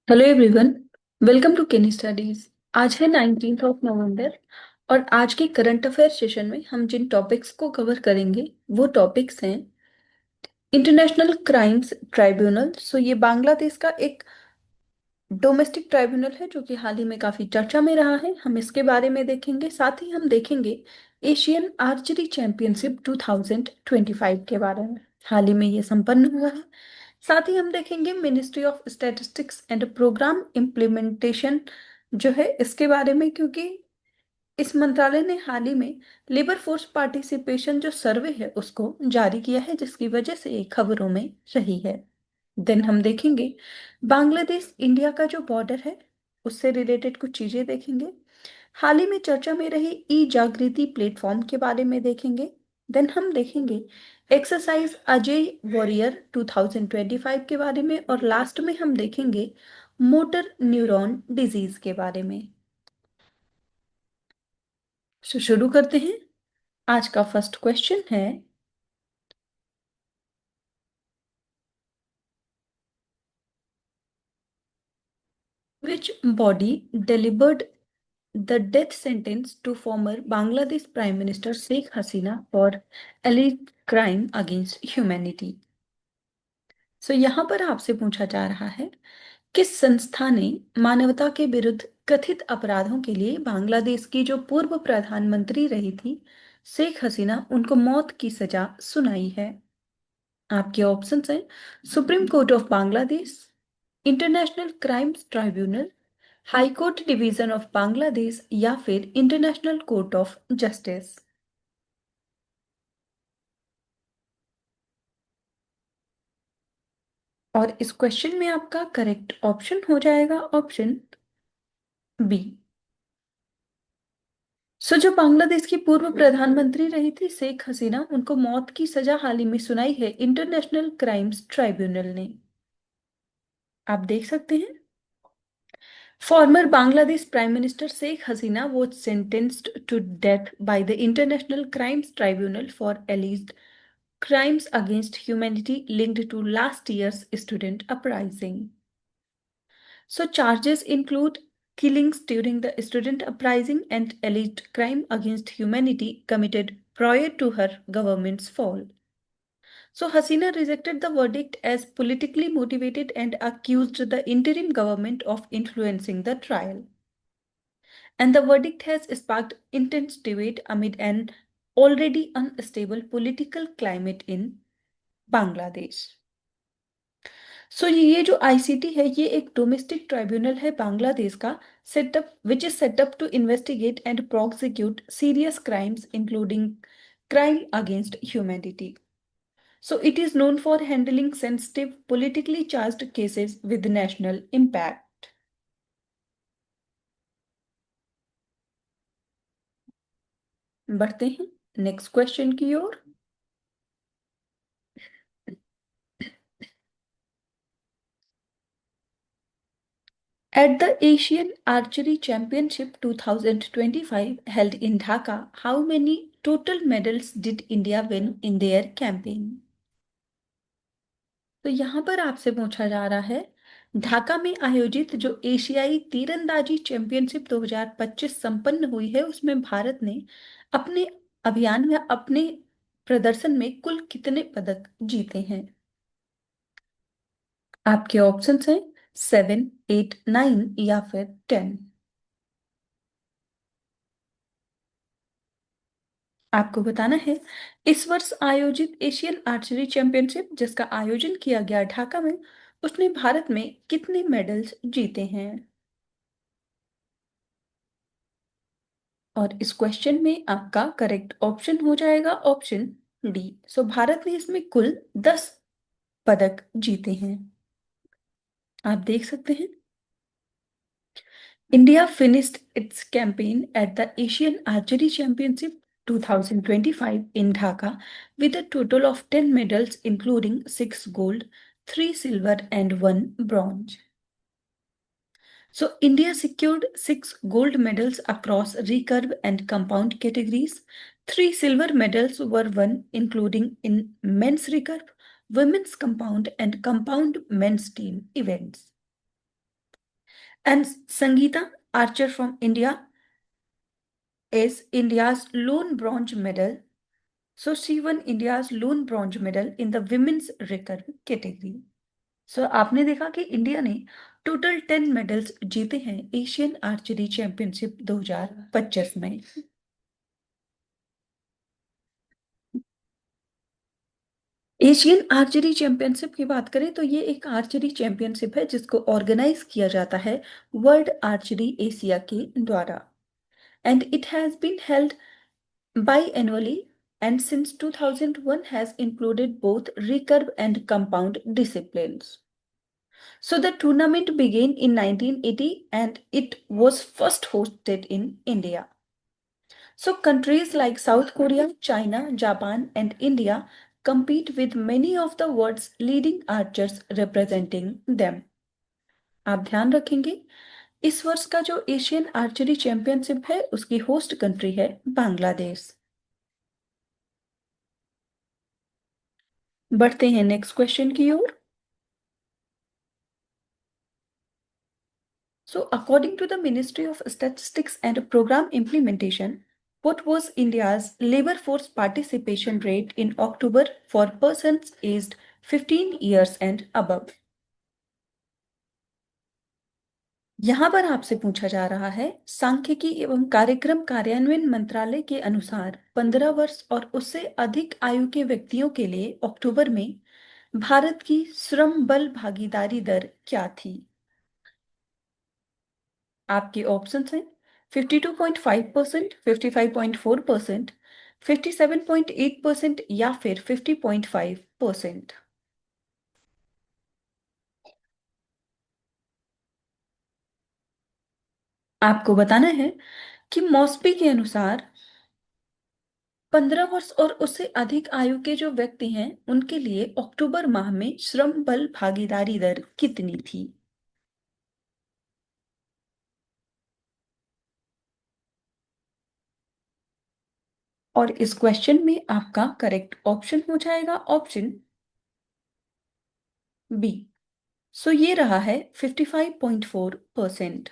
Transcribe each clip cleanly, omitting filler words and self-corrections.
Hello everyone. Welcome to केनी studies. आज है 19 नवंबर और आज के करंट अफेयर सेशन में हम जिन टॉपिक्स को कवर करेंगे वो टॉपिक्स हैं इंटरनेशनल क्राइम्स ट्राइब्यूनल। ये बांग्लादेश का एक डोमेस्टिक ट्राइब्यूनल है जो कि हाल ही में काफी चर्चा में रहा है। हम इसके बारे में देखेंगे, साथ ही हम देखेंगे एशियन आर्चरी चैंपियनशिप 2025 के बारे में। हाल ही में ये संपन्न हुआ है। साथ ही हम देखेंगे ministry of statistics and programme implementation जो है इसके बारे में, क्योंकि इस मंत्रालय ने हाल ही में लेबर फोर्स पार्टिसिपेशन जो सर्वे है उसको जारी किया है, जिसकी वजह से ये खबरों में रही है। देन हम देखेंगे बांग्लादेश इंडिया का जो बॉर्डर है उससे रिलेटेड कुछ चीजें देखेंगे। हाल ही में चर्चा में रही ई जागृति प्लेटफॉर्म के बारे में देखेंगे। देन हम देखेंगे एक्सरसाइज अजय वॉरियर 2025 के बारे में, और लास्ट में हम देखेंगे मोटर न्यूरॉन डिजीज के बारे में। शुरू करते हैं। आज का फर्स्ट क्वेश्चन है, which body delivered the death sentence to former Bangladesh Prime Minister Sheikh Hasina for alleged crime against humanity? यहाँ पर आपसे पूछा जा रहा है, किस संस्था ने मानवता के विरुद्ध कथित अपराधों के लिए बांग्लादेश की जो पूर्व प्रधानमंत्री रही थी शेख हसीना, उनको मौत की सजा सुनाई है? आपके ऑप्शंस हैं supreme court of Bangladesh, international crimes tribunal, high court division of Bangladesh, या फिर इंटरनेशनल कोर्ट ऑफ जस्टिस। और इस क्वेश्चन में आपका करेक्ट ऑप्शन हो जाएगा ऑप्शन बी। जो बांग्लादेश की पूर्व प्रधानमंत्री रही थी शेख हसीना, उनको मौत की सजा हाल ही में सुनाई है इंटरनेशनल क्राइम्स ट्राइब्यूनल ने। आप देख सकते हैं, Former Bangladesh Prime Minister Sheikh Hasina was sentenced to death by the International Crimes Tribunal for alleged crimes against humanity linked to last year's student uprising. Charges include killings during the student uprising and alleged crime against humanity committed prior to her government's fall. Hasina rejected the verdict as politically motivated and accused the interim government of influencing the trial. And the verdict has sparked intense debate amid an already unstable political climate in Bangladesh. ये जो ICT है ये एक domestic tribunal है बांग्लादेश का, setup which is setup to investigate and prosecute serious crimes including crime against humanity. It is known for handling sensitive, politically charged cases with national impact. बढ़ते हैं next question की ओर। At the Asian Archery Championship 2025 held in Dhaka, how many total medals did India win in their campaign? यहाँ पर आपसे पूछा जा रहा है, ढाका में आयोजित जो एशियाई तीरंदाजी चैंपियनशिप 2025 संपन्न हुई है उसमें भारत ने अपने अभियान में अपने प्रदर्शन में कुल कितने पदक जीते हैं? आपके ऑप्शंस हैं 7, 8, 9 या फिर 10। आपको बताना है, इस वर्ष आयोजित एशियन आर्चरी चैंपियनशिप जिसका आयोजन किया गया ढाका में, उसने भारत में कितने मेडल्स जीते हैं? और इस क्वेश्चन में आपका करेक्ट ऑप्शन हो जाएगा ऑप्शन डी। भारत ने इसमें कुल 10 पदक जीते हैं। आप देख सकते हैं, India finished its campaign at the Asian Archery Championship 2025 in Dhaka with a total of 10 medals, including 6 gold, 3 silver, and 1 bronze. India secured 6 gold medals across recurve and compound categories. 3 silver medals were won, including in men's recurve, women's compound, and compound men's team events. And Sangeeta Archer from India is India's lone bronze medal. So she won India's lone bronze medal in the women's recurve category. सो आपने देखा कि India ने total 10 medals जीते हैं Asian archery championship 2025 में। Asian archery championship की बात करें तो ये एक आर्चरी चैंपियनशिप है जिसको ऑर्गेनाइज किया जाता है वर्ल्ड आर्चरी एशिया के द्वारा। And it has been held biannually and since 2001 has included both recurve and compound disciplines. So the tournament began in 1980 and it was first hosted in India. So countries like South Korea, China, Japan and India compete with many of the world's leading archers representing them. आप ध्यान रखेंगे इस वर्ष का जो Asian archery championship है उसकी host country है बांग्लादेश। बढ़ते हैं नेक्स्ट क्वेश्चन की ओर। So according to the Ministry of Statistics and Program Implementation, what was India's labor force participation rate in October for persons aged 15 years and above? यहाँ पर आपसे पूछा जा रहा है सांख्यिकी एवं कार्यक्रम कार्यान्वयन मंत्रालय के अनुसार 15 वर्ष और उससे अधिक आयु के व्यक्तियों के लिए अक्टूबर में भारत की श्रम बल भागीदारी दर क्या थी? आपके ऑप्शंस हैं 52.5%, 55.4%, 57.8% या फिर 50.5%। आपको बताना है कि मॉस्पी के अनुसार 15 वर्ष और उससे अधिक आयु के जो व्यक्ति हैं उनके लिए अक्टूबर माह में श्रम बल भागीदारी दर कितनी थी? और इस क्वेश्चन में आपका करेक्ट ऑप्शन हो जाएगा ऑप्शन बी। सो ये रहा है 55.4%।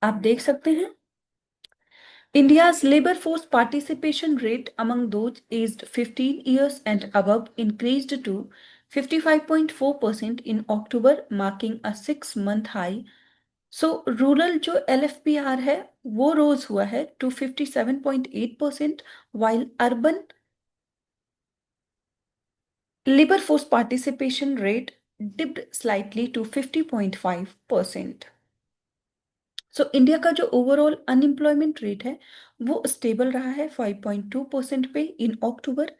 आप देख सकते हैं India's labor force participation rate among those aged 15 years and above increased to 55.4% in October, marking a 6-month high. So rural जो LFPR है वो रोज हुआ है to 57.8%, while urban labor force participation rate dipped slightly to 50.5%. So India का जो overall unemployment rate है वो stable रहा है 5.2% पे in October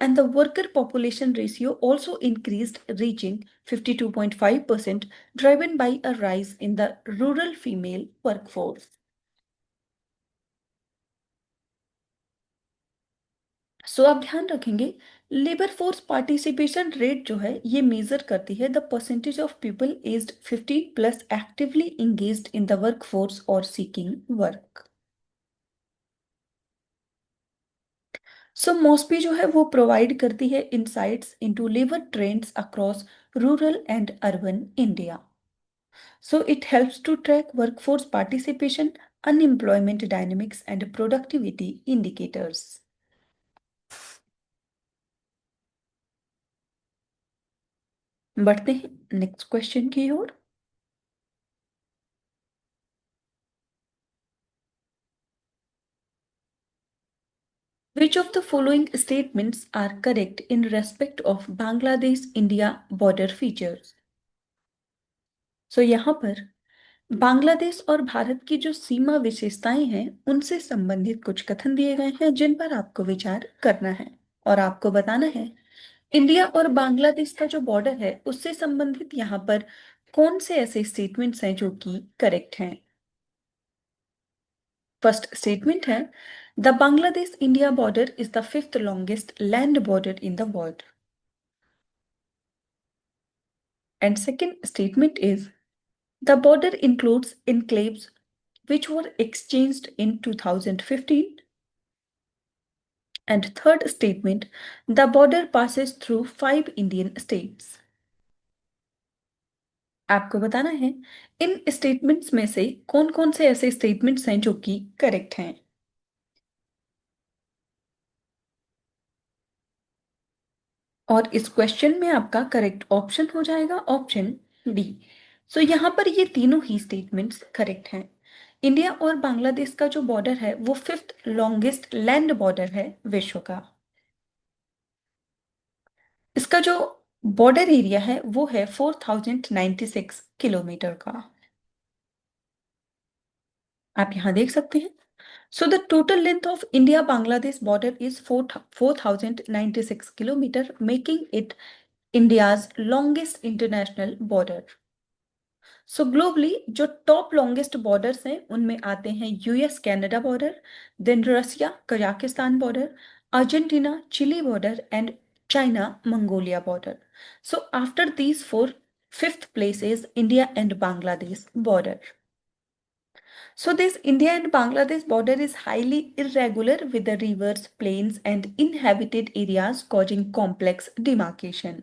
and the worker population ratio also increased reaching 52.5% driven by a rise in the rural female workforce. So आप ध्यान रखेंगे लेबर फोर्स पार्टिसिपेशन रेट जो है ये मेजर करती है the percentage of people aged 15 plus actively engaged in the workforce और seeking work. So MoSPI जो है वो प्रोवाइड करती है insights into labour trends across rural and urban India. So it helps to track workforce participation, unemployment dynamics and productivity indicators. बढ़ते हैं next question की ओर। Which of the following statements are correct in respect of Bangladesh-India border features? सो यहाँ पर बांग्लादेश और भारत की जो सीमा विशेषताएं हैं उनसे संबंधित कुछ कथन दिए गए हैं जिन पर आपको विचार करना है और आपको बताना है इंडिया और बांग्लादेश का जो बॉर्डर है उससे संबंधित यहाँ पर कौन से ऐसे स्टेटमेंट्स हैं जो कि करेक्ट हैं। फर्स्ट स्टेटमेंट है the Bangladesh India border is the fifth longest land border in the world. And second statement is the border includes enclaves which were exchanged in 2015. And third statement, the border passes through 5 Indian states. आपको बताना है इन statements में से कौन कौन से ऐसे statements हैं जो कि करेक्ट हैं। और इस क्वेश्चन में आपका करेक्ट ऑप्शन हो जाएगा ऑप्शन डी। सो यहाँ पर ये तीनों ही स्टेटमेंट्स करेक्ट हैं। इंडिया और बांग्लादेश का जो बॉर्डर है वो फिफ्थ लॉन्गेस्ट लैंड बॉर्डर है विश्व का। इसका जो बॉर्डर एरिया है वो है 4096 किलोमीटर का। आप यहाँ देख सकते हैं। So the total length of India Bangladesh border is 4096 kilometre, making it India's longest international border. So globally जो टॉप लॉन्गेस्ट बॉर्डर्स हैं उनमें आते हैं US Canada border, then Russia Kazakhstan border, Argentina Chile border and China Mongolia border. So after these four, fifth place is India and Bangladesh border. So this India and Bangladesh border is highly irregular with the rivers, plains and inhabited areas causing complex demarcation.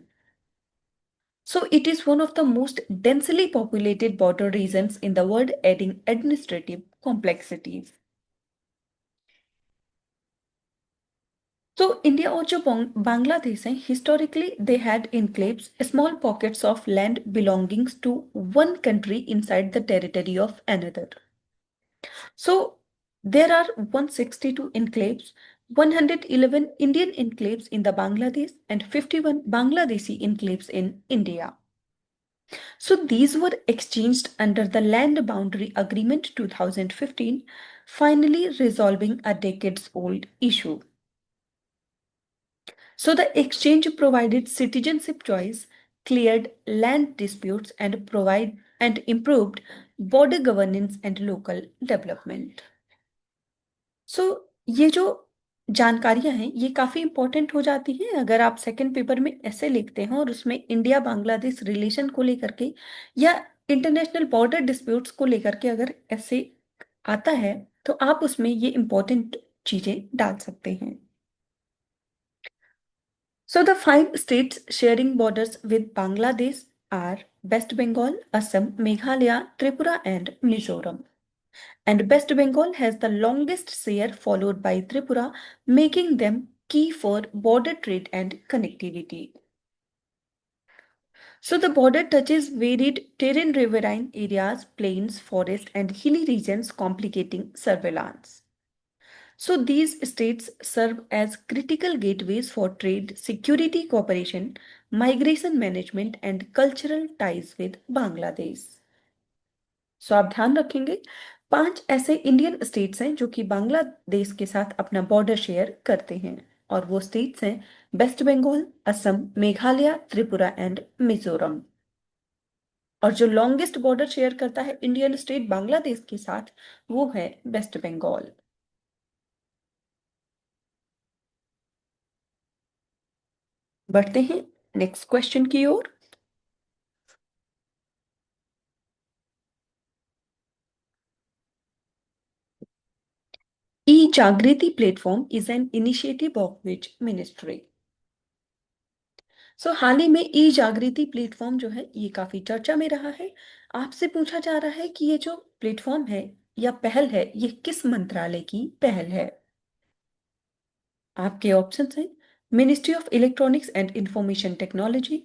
So it is one of the most densely populated border regions in the world, adding administrative complexities. So India और जो बांग्लादेश हैं, historically they had enclaves, small pockets of land belonging to one country inside the territory of another. So there are 162 enclaves, 111 Indian enclaves in the Bangladesh and 51 Bangladeshi enclaves in India. So these were exchanged under the Land Boundary Agreement 2015, finally resolving a decades-old issue. So the exchange provided citizenship choice, cleared land disputes and improved border governance and local development. सो ये जो जानकारियां हैं ये काफी important हो जाती हैं अगर आप सेकंड पेपर में ऐसे लिखते हैं और उसमें इंडिया बांग्लादेश रिलेशन को लेकर के या इंटरनेशनल बॉर्डर डिस्प्यूट्स को लेकर के अगर ऐसे आता है तो आप उसमें ये इंपॉर्टेंट चीजें डाल सकते हैं. So the five states sharing borders with Bangladesh are West Bengal, Assam, Meghalaya, Tripura and Mizoram. And West Bengal has the longest share followed by Tripura, making them key for border trade and connectivity. So the border touches varied terrain, riverine areas, plains, forest and hilly regions, complicating surveillance. So these states serve as critical gateways for trade, security cooperation, migration management and cultural ties with Bangladesh. सो आप ध्यान रखेंगे 5 ऐसे Indian states हैं जो कि बांग्लादेश के साथ अपना बॉर्डर शेयर करते हैं और वो स्टेट्स हैं वेस्ट बंगाल, असम, मेघालय, त्रिपुरा एंड मिजोरम. और जो लॉन्गेस्ट बॉर्डर शेयर करता है इंडियन स्टेट बांग्लादेश के साथ वो है वेस्ट बंगाल. बढ़ते हैं नेक्स्ट क्वेश्चन की ओर. E-Jagriti platform is an initiative of which ministry? सो हाल ही में ई जागृति प्लेटफॉर्म जो है ये काफी चर्चा में रहा है. आपसे पूछा जा रहा है कि ये जो प्लेटफॉर्म है या पहल है ये किस मंत्रालय की पहल है. आपके ऑप्शंस हैं ministry of electronics and information technology,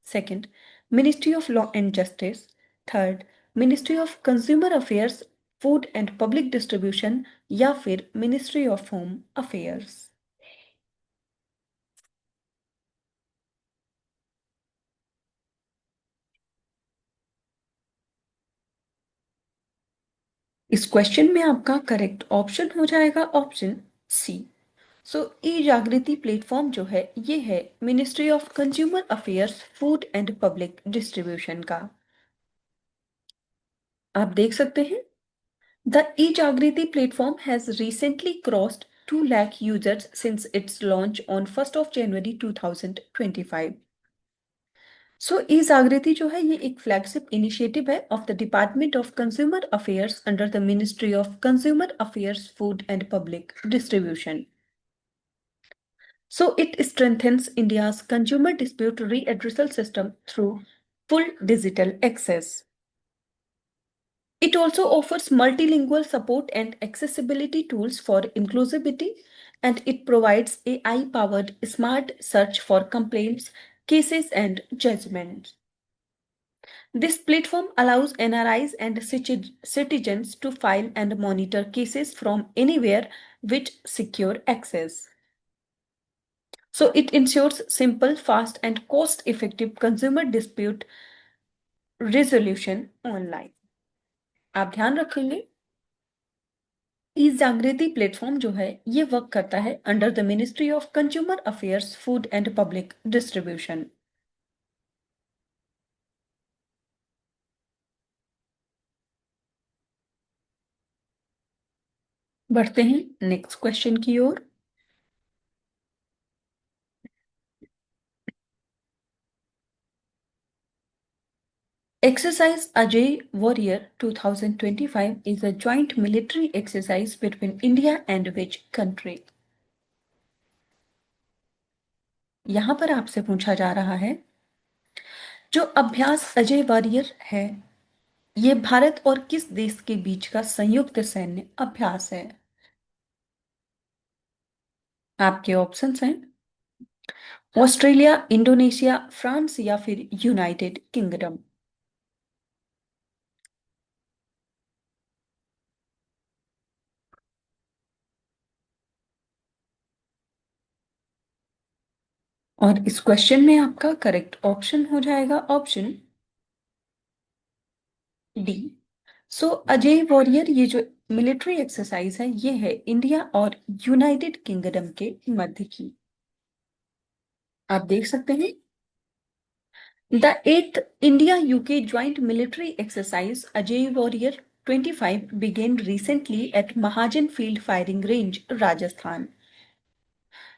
second ministry of law and justice, third ministry of consumer affairs, food and public distribution या फिर मिनिस्ट्री ऑफ होम अफेयर्स. इस क्वेश्चन में आपका करेक्ट ऑप्शन हो जाएगा ऑप्शन सी. सो ई जागृति platform जो है ये है ministry of consumer affairs, food and public distribution का. आप देख सकते हैं द ई जागृति platform has recently crossed 2 lakh users since it's launch on 1st of January 2025. सो ई जागृति जो है ये एक फ्लैगशिप इनिशिएटिव है of the department of consumer affairs under the ministry of consumer affairs, food and public distribution. So it strengthens India's consumer dispute readdressal system through full digital access. It also offers multilingual support and accessibility tools for inclusivity, and it provides AI powered smart search for complaints, cases, and judgments. This platform allows NRIs and citizens to file and monitor cases from anywhere with secure access. So it ensures simple, fast, and cost effective consumer dispute resolution online. आप ध्यान रखेंगे ई जागृति platform जो है ये work करता है under the ministry of consumer affairs, food and public distribution. बढ़ते हैं नेक्स्ट क्वेश्चन की ओर। Exercise Ajay Warrior 2025 is a joint military exercise between India and which country? यहां पर आपसे पूछा जा रहा है जो अभ्यास अजय वॉरियर है ये भारत और किस देश के बीच का संयुक्त सैन्य अभ्यास है? आपके ऑप्शंस हैं ऑस्ट्रेलिया, इंडोनेशिया, फ्रांस या फिर यूनाइटेड किंगडम। और इस क्वेश्चन में आपका करेक्ट ऑप्शन हो जाएगा ऑप्शन डी। सो अजय वॉरियर ये जो मिलिट्री एक्सरसाइज है ये है इंडिया और यूनाइटेड किंगडम के मध्य की। आप देख सकते हैं the eighth India UK joint military exercise Ajay warrior 25 began recently at Mahajan Field Firing Range, Rajasthan.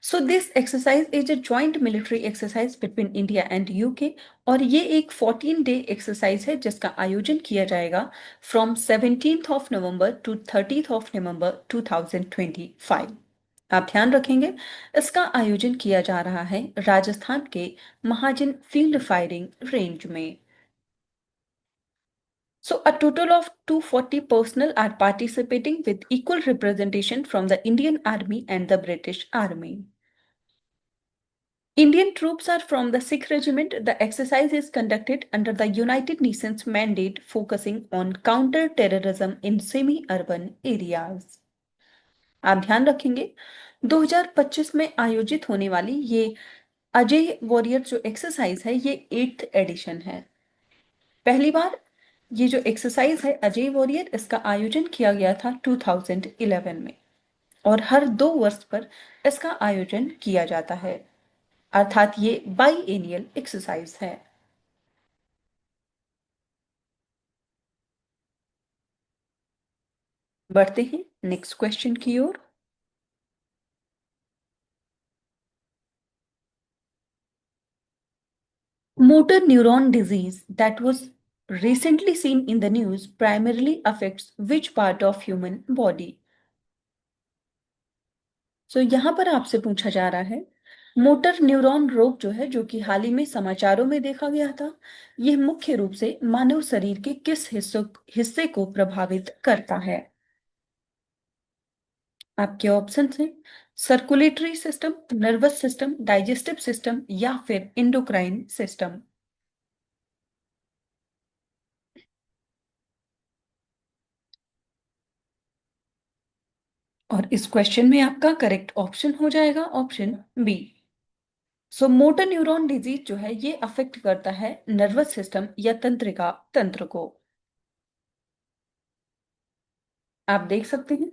So this exercise is a joint military exercise between India and UK और ये एक 14-day एक्सरसाइज है जिसका आयोजन किया जाएगा from 17th of November to 30th of November 2025। आप ध्यान रखेंगे इसका आयोजन किया जा रहा है राजस्थान के महाजन फील्ड फायरिंग रेंज में। So a total of 240 personnel are participating with equal representation from the Indian Army and the British Army. Indian troops are from the Sikh regiment. The exercise is conducted under the United Nations mandate focusing on counter-terrorism in semi-urban areas. आप ध्यान रखेंगे 2025 में आयोजित होने वाली ये Ajay warrior जो exercise है ये 8th एडिशन है। पहली बार ये जो एक्सरसाइज है अजय वॉरियर इसका आयोजन किया गया था 2011 में और हर 2 वर्ष पर इसका आयोजन किया जाता है अर्थात ये बाईएनियल एक्सरसाइज है। बढ़ते हैं नेक्स्ट क्वेश्चन की ओर। Motor neuron disease that was recently seen in the news primarily affects which part of human body? So यहाँ पर आपसे पूछा जा रहा है मोटर न्यूरॉन रोग जो है जो कि हाल ही में समाचारों में देखा गया था यह मुख्य रूप से मानव शरीर के किस हिस्से को प्रभावित करता है? आपके ऑप्शन हैं circulatory system, nervous system, digestive system या फिर इंडोक्राइन सिस्टम। और इस क्वेश्चन में आपका करेक्ट ऑप्शन हो जाएगा option B. So motor neuron disease जो है ये अफेक्ट करता है नर्वस सिस्टम या तंत्रिका तंत्र को। आप देख सकते हैं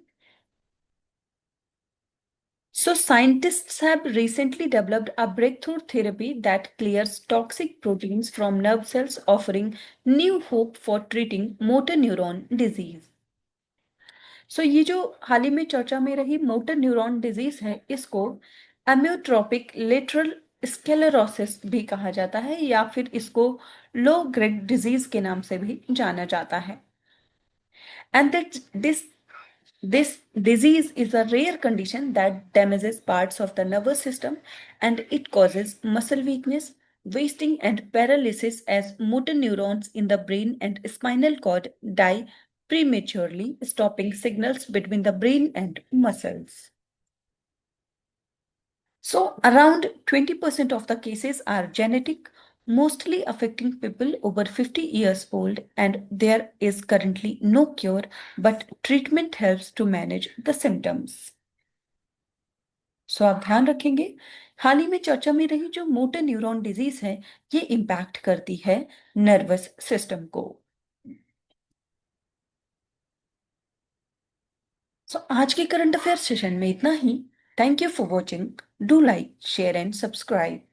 So scientists have recently developed a breakthrough therapy that clears toxic proteins from nerve cells, offering new hope for treating motor neuron disease. ये जो हाल ही में चर्चा में रही मोटर न्यूरॉन डिजीज है इसको एम्योट्रोपिक लेटरल स्क्लेरोसिस भी कहा जाता है या फिर इसको लो ग्रेड डिजीज के नाम से भी जाना जाता है। And that this disease is a rare condition that damages parts of the nervous system and it causes muscle weakness, wasting and paralysis as motor neurons in the brain and spinal cord die prematurely, stopping signals between the brain and muscles. So, around 20% of the cases are genetic, mostly affecting people over 50 years old, and there is currently no cure, but treatment helps to manage the symptoms. सो आप ध्यान रखेंगे। हाल ही में चर्चा में रही जो motor neuron disease है, ये इम्पैक्ट करती है नर्वस सिस्टम को। सो आज के करंट अफेयर सेशन में इतना ही। Thank you for watching. Do like, share and subscribe.